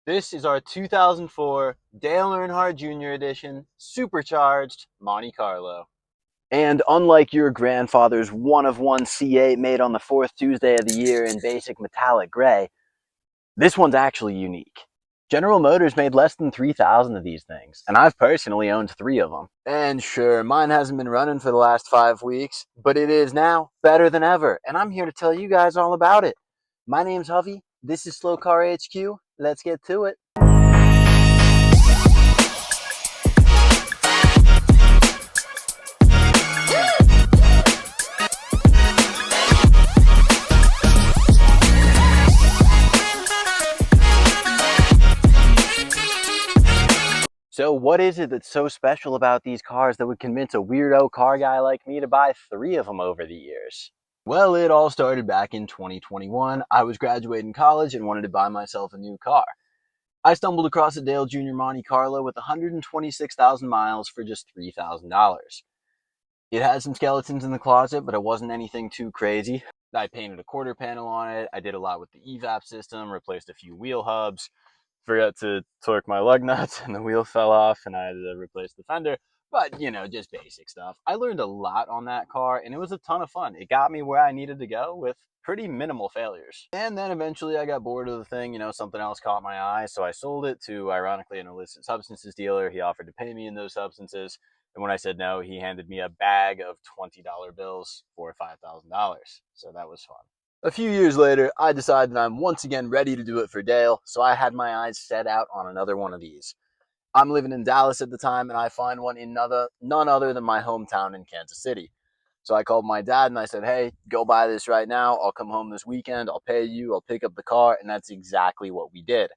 This is our 2004 Dale Earnhardt Jr. edition supercharged Monte Carlo. And unlike your grandfather's one-of-one C8 made on the fourth Tuesday of the year in basic metallic gray, this one's actually unique. General Motors made less than 3,000 of these things, and I've personally owned 3 of them. And sure, mine hasn't been running for the last 5 weeks, but it is now better than ever, and I'm here to tell you guys all about it. My name's Hovey, this is Slow Car HQ, let's get to it. So what is it that's so special about these cars that would convince a weirdo car guy like me to buy 3 of them over the years? Well, it all started back in 2021. I was graduating college and wanted to buy myself a new car. I stumbled across a Dale Jr. Monte Carlo with 126,000 miles for just $3,000. It had some skeletons in the closet, but it wasn't anything too crazy. I painted a quarter panel on it. I did a lot with the evap system, replaced a few wheel hubs, forgot to torque my lug nuts and the wheel fell off and I had to replace the fender. But, you know, just basic stuff. I learned a lot on that car and it was a ton of fun. It got me where I needed to go with pretty minimal failures. And then eventually I got bored of the thing, you know, something else caught my eye. So I sold it to, ironically, an illicit substances dealer. He offered to pay me in those substances. And when I said no, he handed me a bag of $20 bills for $5,000. So that was fun. A few years later, I decided I'm once again ready to do it for Dale, so I had my eyes set out on another one of these. I'm living in Dallas at the time, and I find one in none other than my hometown in Kansas City. So I called my dad and I said, hey, go buy this right now. I'll come home this weekend. I'll pay you. I'll pick up the car. And that's exactly what we did.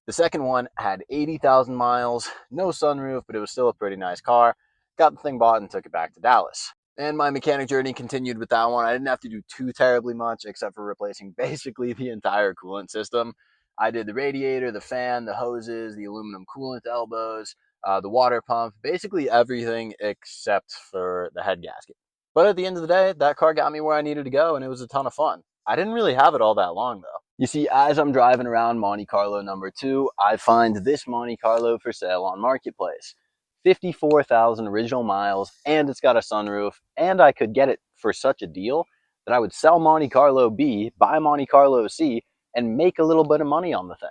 The second one had 80,000 miles, no sunroof, but it was still a pretty nice car. Got the thing bought and took it back to Dallas. And my mechanic journey continued with that one. I didn't have to do too terribly much except for replacing basically the entire coolant system. I did the radiator, the fan, the hoses, the aluminum coolant elbows, the water pump, basically everything except for the head gasket. But at the end of the day, that car got me where I needed to go and it was a ton of fun. I didn't really have it all that long though. You see, as I'm driving around Monte Carlo number 2, I find this Monte Carlo for sale on Marketplace. 54,000 original miles, and it's got a sunroof, and I could get it for such a deal that I would sell Monte Carlo B, buy Monte Carlo C, and make a little bit of money on the thing.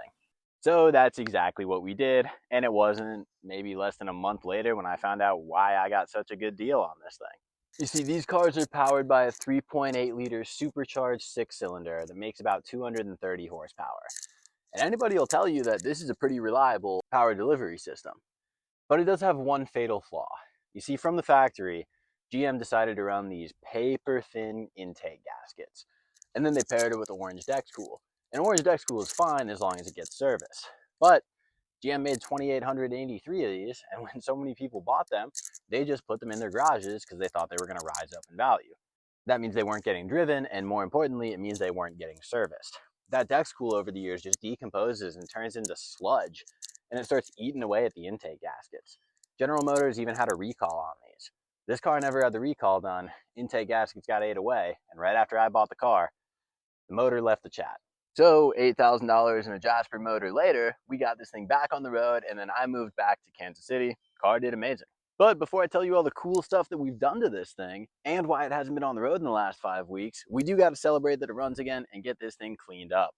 So that's exactly what we did, and it wasn't maybe less than a month later when I found out why I got such a good deal on this thing. You see, these cars are powered by a 3.8 liter supercharged 6-cylinder that makes about 230 horsepower. And anybody will tell you that this is a pretty reliable power delivery system. But it does have one fatal flaw. You see, from the factory, GM decided to run these paper-thin intake gaskets. And then they paired it with orange Dexcool. And orange Dexcool is fine as long as it gets service. But GM made 2,883 of these, and when so many people bought them, they just put them in their garages because they thought they were going to rise up in value. That means they weren't getting driven, and more importantly, it means they weren't getting serviced. That Dexcool over the years just decomposes and turns into sludge, and it starts eating away at the intake gaskets. General Motors even had a recall on these. This car never had the recall done. Intake gaskets got ate away, and right after I bought the car, the motor left the chat. So $8,000 and a Jasper motor later, we got this thing back on the road, and then I moved back to Kansas City. Car did amazing. But before I tell you all the cool stuff that we've done to this thing, and why it hasn't been on the road in the last 5 weeks, we do got to celebrate that it runs again and get this thing cleaned up.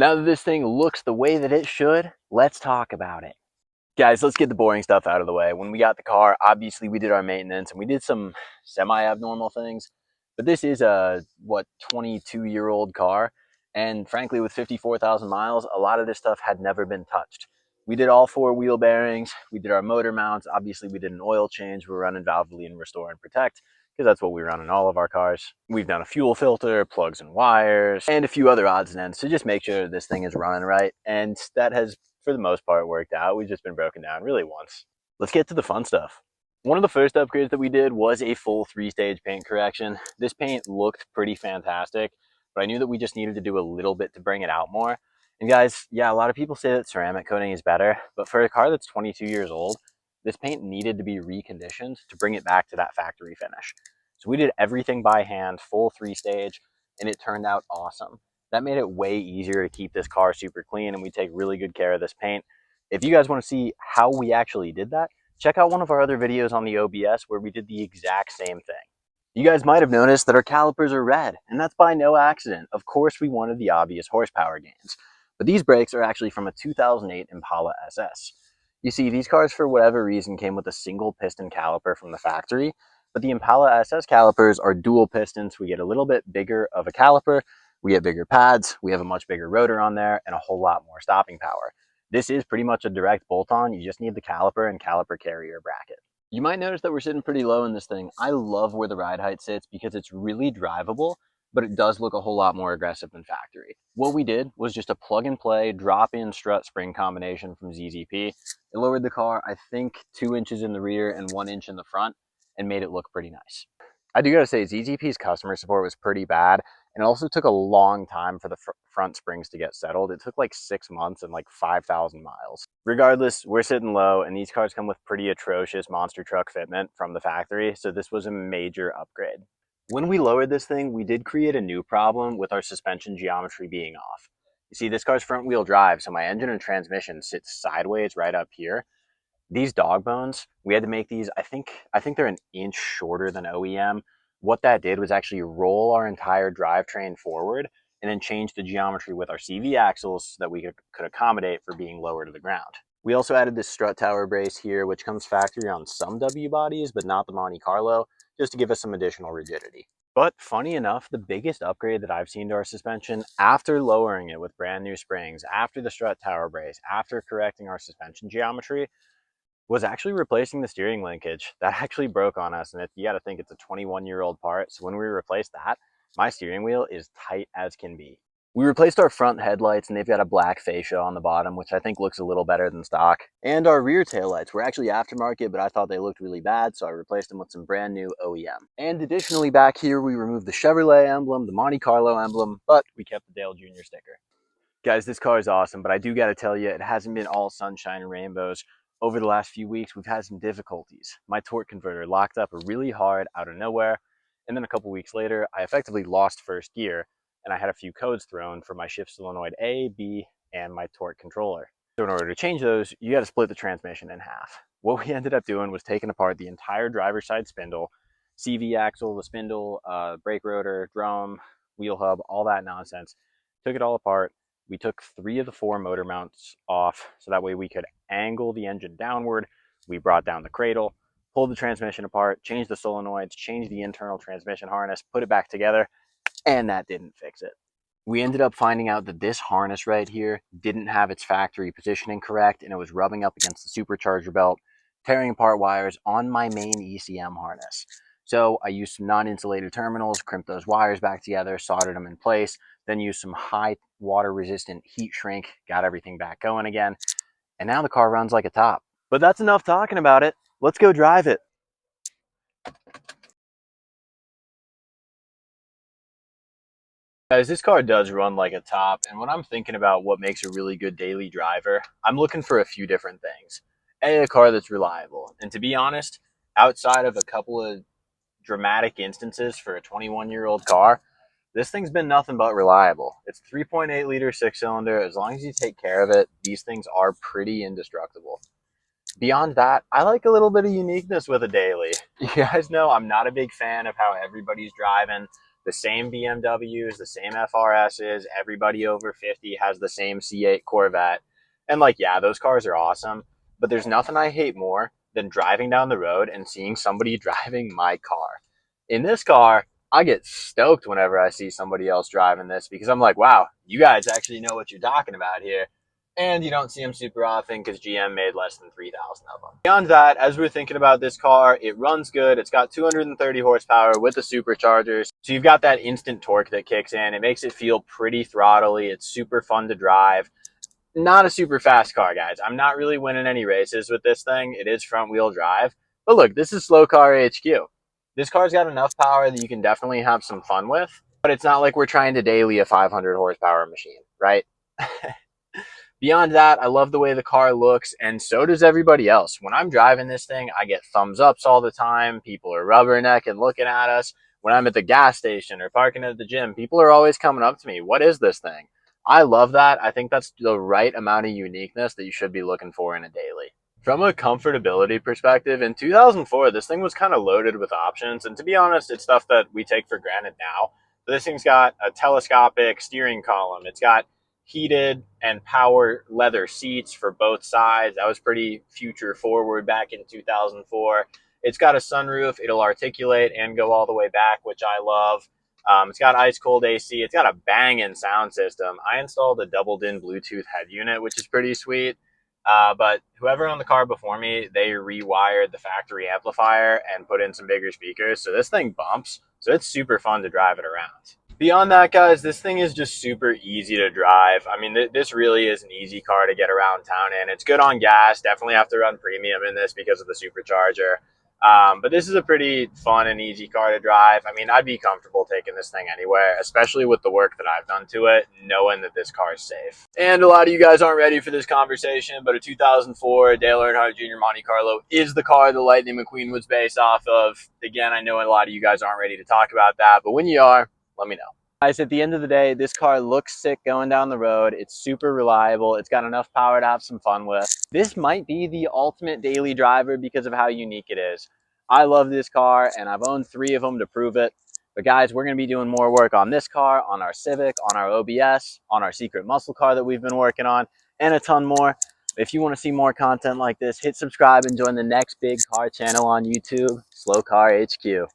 Now that this thing looks the way that it should, let's talk about it. Guys, let's get the boring stuff out of the way. When we got the car, obviously we did our maintenance and we did some semi-abnormal things. But this is a, 22-year-old car. And frankly, with 54,000 miles, a lot of this stuff had never been touched. We did all 4 wheel bearings. We did our motor mounts. Obviously, we did an oil change. We're running Valvoline Restore and Protect because that's what we run in all of our cars. We've done a fuel filter, plugs and wires, and a few other odds and ends to just make sure this thing is running right. And that has, for the most part, worked out. We've just been broken down really once. Let's get to the fun stuff. One of the first upgrades that we did was a full 3-stage paint correction. This paint looked pretty fantastic, but I knew that we just needed to do a little bit to bring it out more. And guys, yeah, a lot of people say that ceramic coating is better, but for a car that's 22 years old, this paint needed to be reconditioned to bring it back to that factory finish. So we did everything by hand, full 3-stage, and it turned out awesome. That made it way easier to keep this car super clean, and we take really good care of this paint. If you guys want to see how we actually did that, check out one of our other videos on the OBS where we did the exact same thing. You guys might have noticed that our calipers are red, and that's by no accident. Of course, we wanted the obvious horsepower gains, but these brakes are actually from a 2008 Impala SS. You see, these cars, for whatever reason, came with a single piston caliper from the factory, but the Impala SS calipers are dual pistons. We get a little bit bigger of a caliper, we get bigger pads, we have a much bigger rotor on there, and a whole lot more stopping power. This is pretty much a direct bolt-on. You just need the caliper and caliper carrier bracket. You might notice that we're sitting pretty low in this thing. I love where the ride height sits because it's really drivable, but it does look a whole lot more aggressive than factory. What we did was just a plug and play drop-in strut spring combination from ZZP. It lowered the car, I think, 2 inches in the rear and 1 inch in the front and made it look pretty nice. I do gotta say, ZZP's customer support was pretty bad, and it also took a long time for the front springs to get settled. It took like 6 months and like 5,000 miles. Regardless, we're sitting low, and these cars come with pretty atrocious monster truck fitment from the factory, so this was a major upgrade. When we lowered this thing, we did create a new problem with our suspension geometry being off. You see, this car's front wheel drive, so my engine and transmission sit sideways right up here. These dog bones, we had to make these, I think they're an inch shorter than OEM. What that did was actually roll our entire drivetrain forward and then change the geometry with our CV axles so that we could accommodate for being lower to the ground. We also added this strut tower brace here, which comes factory on some W bodies, but not the Monte Carlo, just to give us some additional rigidity. But funny enough, the biggest upgrade that I've seen to our suspension, after lowering it with brand new springs, after the strut tower brace, after correcting our suspension geometry, was actually replacing the steering linkage. That actually broke on us, and you got to think it's a 21-year-old part. So when we replaced that, my steering wheel is tight as can be. We replaced our front headlights, and they've got a black fascia on the bottom, which I think looks a little better than stock. And our rear taillights were actually aftermarket, but I thought they looked really bad, so I replaced them with some brand new OEM. And additionally, back here, we removed the Chevrolet emblem, the Monte Carlo emblem, but we kept the Dale Jr. sticker. Guys, this car is awesome, but I do got to tell you, it hasn't been all sunshine and rainbows. Over the last few weeks, we've had some difficulties. My torque converter locked up really hard out of nowhere, and then a couple weeks later, I effectively lost first gear, and I had a few codes thrown for my shift solenoid A, B, and my torque controller. So in order to change those, you got to split the transmission in half. What we ended up doing was taking apart the entire driver's side spindle, CV axle, the spindle, brake rotor, drum, wheel hub, all that nonsense. Took it all apart. We took 3 of the 4 motor mounts off, so that way we could angle the engine downward. We brought down the cradle, pulled the transmission apart, changed the solenoids, changed the internal transmission harness, put it back together, and that didn't fix it. We ended up finding out that this harness right here didn't have its factory positioning correct, and it was rubbing up against the supercharger belt, tearing apart wires on my main ECM harness. So I used some non-insulated terminals, crimped those wires back together, soldered them in place, then used some high water resistant heat shrink, got everything back going again, and now the car runs like a top. But that's enough talking about it. Let's go drive it. Guys, this car does run like a top, and when I'm thinking about what makes a really good daily driver, I'm looking for a few different things. A car that's reliable, and to be honest, outside of a couple of dramatic instances for a 21-year-old car, this thing's been nothing but reliable. It's 3.8 liter 6-cylinder. As long as you take care of it, these things are pretty indestructible. Beyond that, I like a little bit of uniqueness with a daily. You guys know I'm not a big fan of how everybody's driving the same BMWs, the same FRSs. Everybody over 50 has the same C8 Corvette. And like, yeah, those cars are awesome, but there's nothing I hate more than driving down the road and seeing somebody driving my car. In this car, I get stoked whenever I see somebody else driving this because I'm like, wow, you guys actually know what you're talking about here. And you don't see them super often because GM made less than 3,000 of them. Beyond that, as we're thinking about this car, it runs good. It's got 230 horsepower with the superchargers. So you've got that instant torque that kicks in. It makes it feel pretty throttly. It's super fun to drive. Not a super fast car, guys. I'm not really winning any races with this thing. It is front wheel drive. But look, this is slow car HQ. This car's got enough power that you can definitely have some fun with, but it's not like we're trying to daily a 500 horsepower machine, right? Beyond that, I love the way the car looks, and so does everybody else. When I'm driving this thing, I get thumbs ups all the time. People are rubbernecking, looking at us. When I'm at the gas station or parking at the gym, people are always coming up to me. What is this thing? I love that. I think that's the right amount of uniqueness that you should be looking for in a daily. From a comfortability perspective, in 2004, this thing was kind of loaded with options. And to be honest, it's stuff that we take for granted now. But this thing's got a telescopic steering column. It's got heated and power leather seats for both sides. That was pretty future forward back in 2004. It's got a sunroof. It'll articulate and go all the way back, which I love. It's got ice cold AC. It's got a banging sound system. I installed a double DIN Bluetooth head unit, which is pretty sweet. But whoever owned the car before me, they rewired the factory amplifier and put in some bigger speakers. So this thing bumps. So it's super fun to drive it around. Beyond that, guys, this thing is just super easy to drive. I mean, this really is an easy car to get around town in. It's good on gas. Definitely have to run premium in this because of the supercharger. But this is a pretty fun and easy car to drive. I mean, I'd be comfortable taking this thing anywhere, especially with the work that I've done to it, knowing that this car is safe. And a lot of you guys aren't ready for this conversation, but a 2004 Dale Earnhardt Jr. Monte Carlo is the car the Lightning McQueen was based off of. Again, I know a lot of you guys aren't ready to talk about that, but when you are, let me know. Guys, at the end of the day, this car looks sick going down the road. It's super reliable. It's got enough power to have some fun with. This might be the ultimate daily driver because of how unique it is. I love this car, and I've owned 3 of them to prove it. But guys, we're going to be doing more work on this car, on our Civic, on our OBS, on our secret muscle car that we've been working on, and a ton more. If you want to see more content like this, hit subscribe and join the next big car channel on YouTube, Slow Car HQ.